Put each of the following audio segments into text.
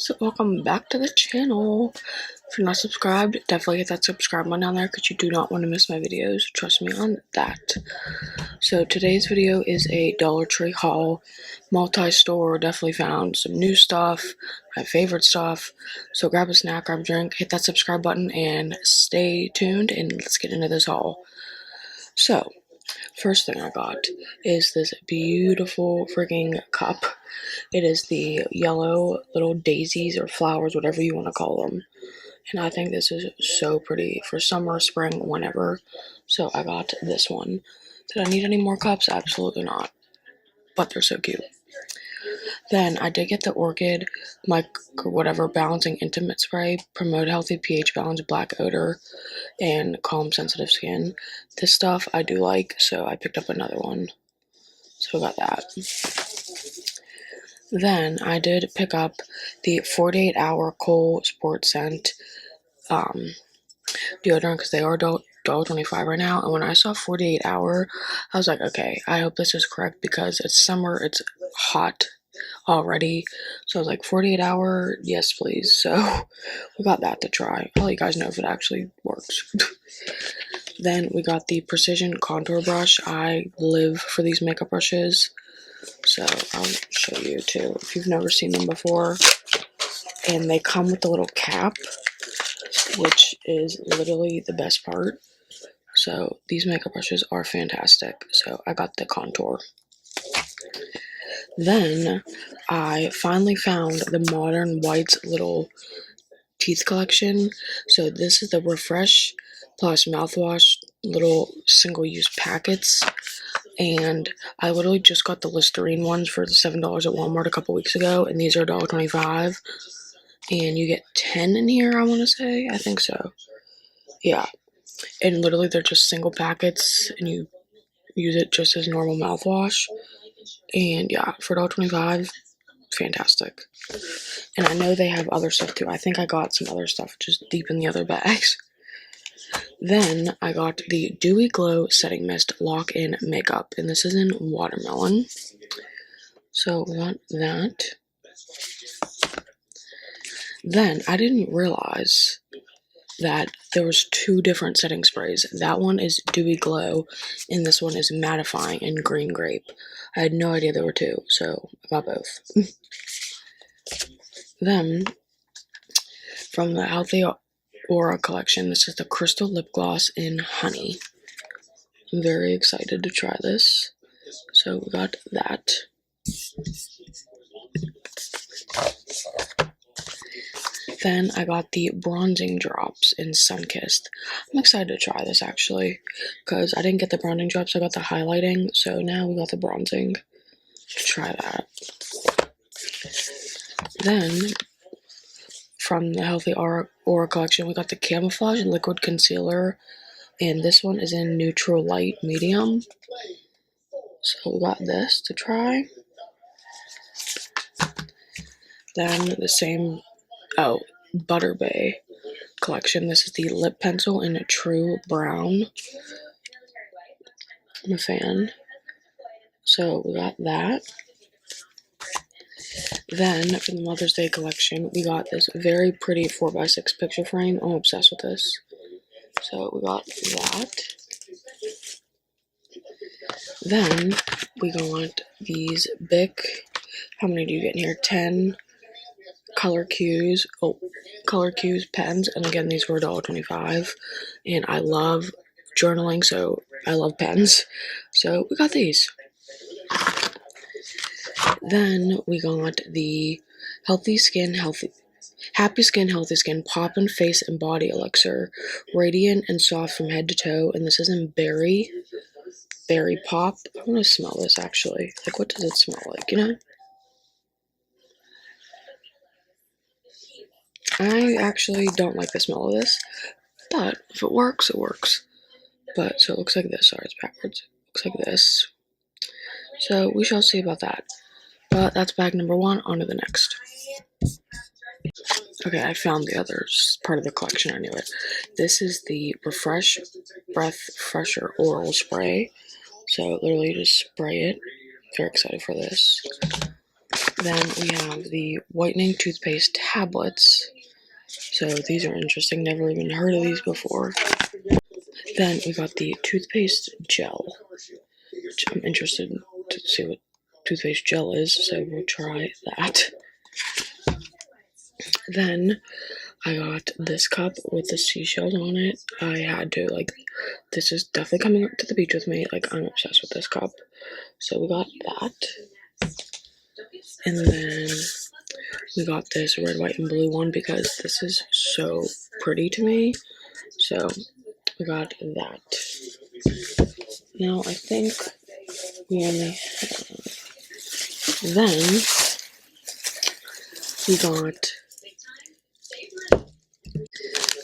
guys, welcome back to the channel. If you're not subscribed, definitely hit that subscribe button down there because you do not want to miss my videos. Trust me on that. So today's video is a Dollar Tree haul, multi-store. Definitely found some new stuff, my favorite stuff. So grab a snack, grab a drink, hit that subscribe button, and stay tuned, and let's get into this haul. So first thing I got is this beautiful freaking cup. It is the yellow little daisies or flowers, whatever you want to call them. And I think this is so pretty for summer, spring, whenever. So I got this one. Did I need any more cups? Absolutely not. But they're so cute. Then I did get the Orchid balancing intimate spray, promote healthy pH balance, black odor, and calm sensitive skin. This stuff I do like, so I picked up another one. So I got that. Then I did pick up the 48-hour Kohl Sport Scent deodorant because they are $1.25 right now. And when I saw 48-hour, I was like, okay, I hope this is correct because it's summer, it's hot already. So I was like, 48-hour, yes please. So we got that to try. I'll let you guys know if it actually works. Then we got the Precision Contour Brush. I live for these makeup brushes. So I'll show you too if you've never seen them before. And they come with the little cap, which is literally the best part. So these makeup brushes are fantastic. So I got the contour. Then I finally found the Modern Whites little teeth collection. So this is the Refresh Plus mouthwash little single-use packets. And I literally just got the Listerine ones for the $7 at Walmart a couple weeks ago, and these are $1.25. And you get 10 in here, I want to say. I think so. Yeah. And literally they're just single packets, and you use it just as normal mouthwash. And yeah, for $1.25, fantastic. And I know they have other stuff too. I think I got some other stuff just deep in the other bags. Then I got the Dewy Glow Setting Mist Lock-In Makeup, and this is in Watermelon. So we got that. Then I didn't realize that there was two different setting sprays. That one is Dewy Glow, and this one is Mattifying and Green Grape. I had no idea there were two, so I got both. Then, from the Healthy Aura collection, this is the Crystal Lip Gloss in Honey. I'm very excited to try this. So we got that. Then I got the Bronzing Drops in Sunkissed. I'm excited to try this actually, because I didn't get the bronzing drops, I got the highlighting, so now we got the bronzing. To try that. Then, from the Healthy Aura collection, we got the Camouflage Liquid Concealer, and this one is in Neutral Light Medium. So we got this to try. Then the same, Butter Bay collection. This is the lip pencil in a True Brown. I'm a fan. So we got that. Then for the Mother's Day collection, we got this very pretty 4x6 picture frame. I'm obsessed with this. So we got that. Then we got these Bic. How many do you get in here? 10 color cues pens, and again these were $1.25. And I love journaling, so I love pens. So we got these. Then we got the Happy Skin Healthy Skin Pop and Face and Body Elixir, radiant and soft from head to toe, and this is in Berry Pop. I want to smell this actually. Like, what does it smell like, you know? I actually don't like the smell of this, but if it works, it works. But, so it looks like this. Sorry, it's backwards. It looks like this. So we shall see about that. But that's bag number one. On to the next. Okay, I found the other part of the collection. I knew it. This is the Refresh Breath Fresher Oral Spray. So literally just spray it. Very excited for this. Then we have the whitening toothpaste tablets. So these are interesting, never even heard of these before. Then we got the toothpaste gel, which I'm interested to see what toothpaste gel is, so we'll try that. Then I got this cup with the seashells on it. I had to, like, this is definitely coming up to the beach with me. Like, I'm obsessed with this cup. So we got that. And then we got this red, white, and blue one because this is so pretty to me. So we got that. Now I think we only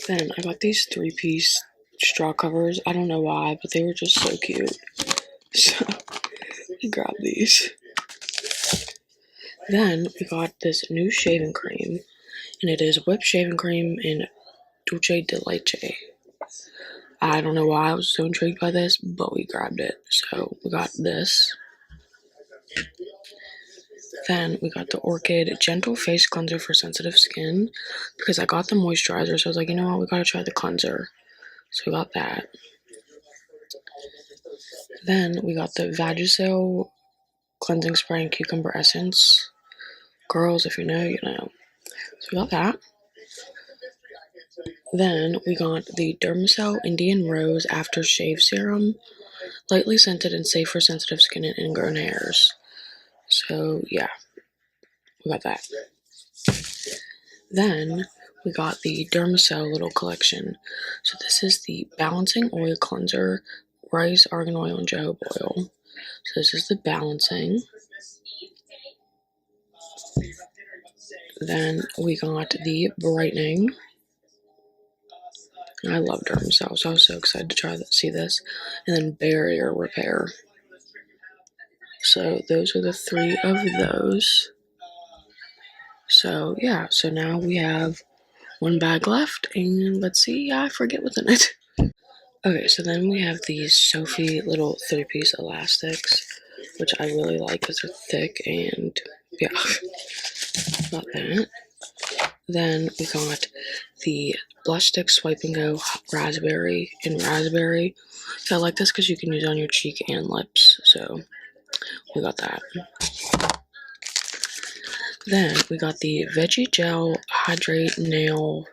then I got these 3-piece straw covers. I don't know why, but they were just so cute. So I grabbed these. Then we got this new shaving cream, and it is whipped shaving cream in Dulce de Leche. I don't know why I was so intrigued by this, but we grabbed it. So we got this. Then we got the Orchid Gentle Face Cleanser for sensitive skin because I got the moisturizer. So I was like, you know what, we gotta try the cleanser. So we got that. Then we got the Vagisil Cleansing Spray and Cucumber Essence. Girls, if you know, you know. So we got that. Then we got the Dermacell Indian Rose Aftershave Serum. Lightly scented and safe for sensitive skin and ingrown hairs. So yeah, we got that. Then we got the Dermacell little collection. So this is the Balancing Oil Cleanser, Rice, Argan Oil, and Jojoba Oil. So this is the balancing. Then we got the brightening. I love Dermacell, so I was so excited to try that, see this. And then barrier repair. So those are the 3 of those. So yeah, so now we have 1 bag left, and let's see, I forget what's in it. Okay, so then we have these Sophie little 3-piece elastics, which I really like because they're thick, and yeah, got that. Then we got the Blush Stick Swipe and Go Raspberry and Raspberry. So I like this because you can use it on your cheek and lips, so we got that. Then we got the Veggie Gel Hydrate Nail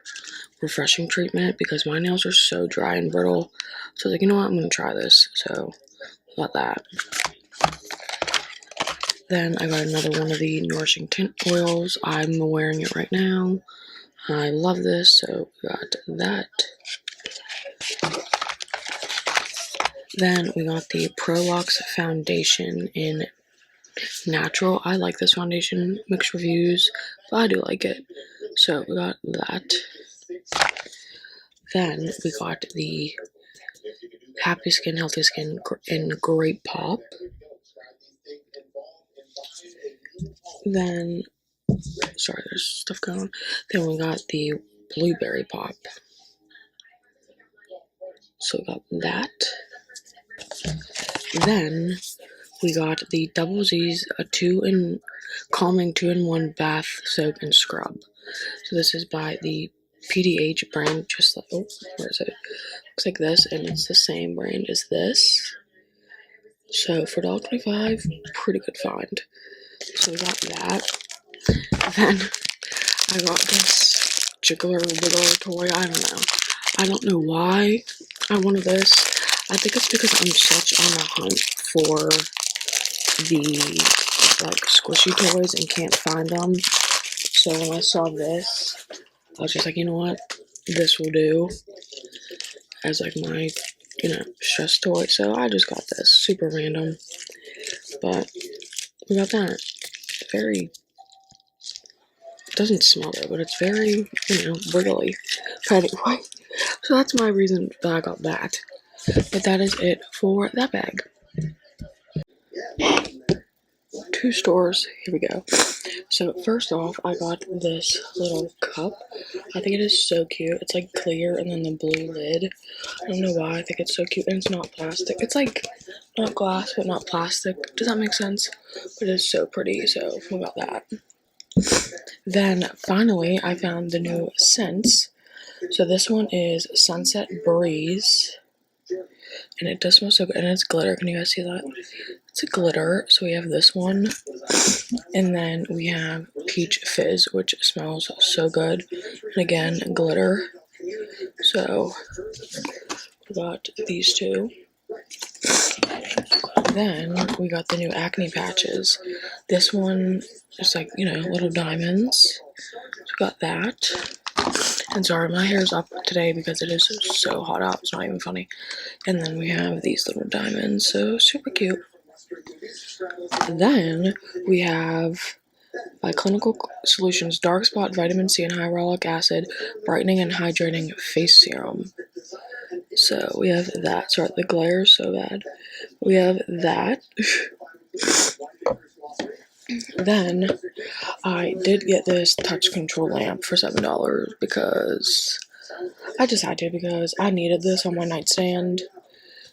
Refreshing Treatment because my nails are so dry and brittle. So I was like, you know what, I'm going to try this. So I got that. Then I got another one of the Nourishing Tint Oils. I'm wearing it right now. I love this, so we got that. Then we got the Prolux Foundation in Natural. I like this foundation, mixed reviews, but I do like it. So we got that. Then we got the Happy Skin, Healthy Skin in Grape Pop. Then, sorry, there's stuff going on. Then we got the Blueberry Pop. So we got that. Then we got the Double Z's, a calming 2-in-1 bath soap and scrub. So this is by the PDH brand, just like, oh, where is it? Looks like this, and it's the same brand as this. So for $1.25, pretty good find. So we got that. Then I got this Jiggler Wiggler toy. I don't know why I wanted this. I think it's because I'm such on the hunt for the like squishy toys and can't find them. So when I saw this, I was just like, you know what, this will do as like my, stress toy. So I just got this, super random, but we got that. Very, it doesn't smell though, but it's very, wiggly. But anyway, so that's my reason that I got that. But that is it for that bag. two stores. Here we go. So first off, I got this little cup. I think it is so cute. It's like clear and then the blue lid. I don't know why I think it's so cute, and it's not plastic. It's like not glass but not plastic. Does that make sense? But it's so pretty, so we got that. Then finally I found the new scents. So this one is Sunset Breeze. And it does smell so good, and it's glitter. Can you guys see that? It's a glitter. So we have this one, and then we have Peach Fizz, which smells so good. And again, glitter. So we got these two. Then we got the new acne patches. This one is like, you know, little diamonds. So we got that. And sorry, my hair's up today because it is so hot out. It's not even funny. And then we have these little diamonds. So super cute. Then we have by Clinical Solutions Dark Spot Vitamin C and Hyaluronic Acid Brightening and Hydrating Face Serum. So we have that. Sorry, the glare is so bad. We have that. Then I did get this touch control lamp for $7 because I just had to, because I needed this on my nightstand.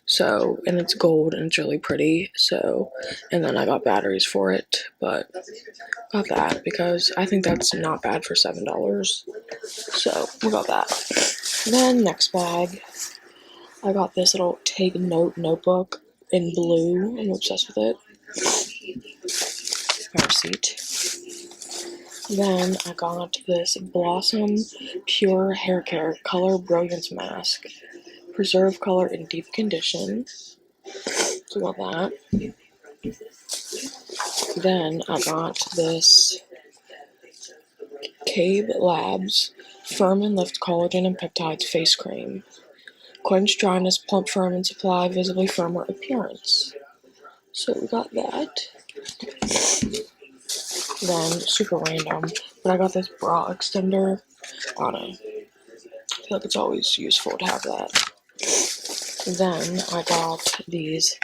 So, and it's gold and it's really pretty. So, and then I got batteries for it, but got that because I think that's not bad for $7. So we got that. Then next bag, I got this little Take Note notebook in blue. I'm obsessed with it. Our receipt. Then I got this Blossom Pure Hair Care Color Brilliance Mask. Preserve color in deep condition. So got that. Then I got this Cabe Labs Firm and Lift Collagen and Peptides Face Cream. Quench dryness, plump, firm, and supply visibly firmer appearance. So we got that. Then, super random, but I got this bra extender. I don't know. I feel like it's always useful to have that. Then I got these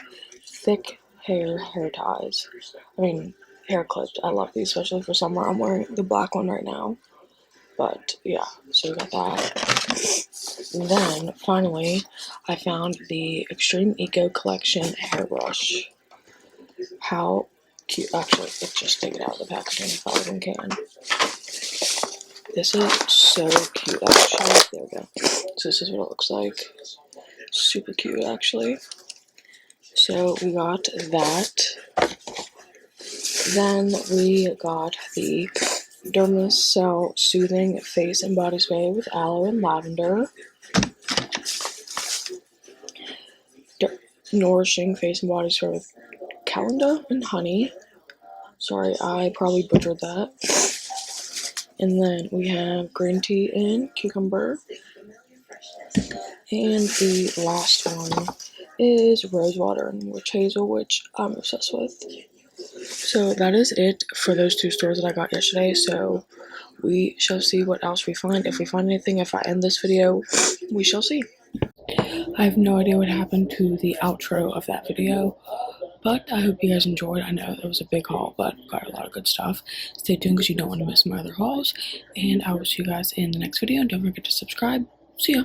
thick hair ties. I mean, hair clipped. I love these, especially for summer. I'm wearing the black one right now. But yeah, so we got that. And then finally, I found the Extreme Eco Collection hairbrush. How cute! Actually, let's just take it out of the packaging if I even can. This is so cute, actually. There we go. So this is what it looks like. Super cute, actually. So we got that. Then we got the Dermacell Soothing Face and Body Spray with aloe and lavender. Nourishing Face and Body Spray with calendar and honey. Sorry, I probably butchered that. And then we have green tea and cucumber. And the last one is rose water and witch hazel, which I'm obsessed with. So that is it for those two stores that I got yesterday. So we shall see what else we find. If we find anything, if I end this video, we shall see. I have no idea what happened to the outro of that video, but I hope you guys enjoyed. I know it was a big haul, but got a lot of good stuff. Stay tuned because you don't want to miss my other hauls, and I will see you guys in the next video. And don't forget to subscribe. See ya.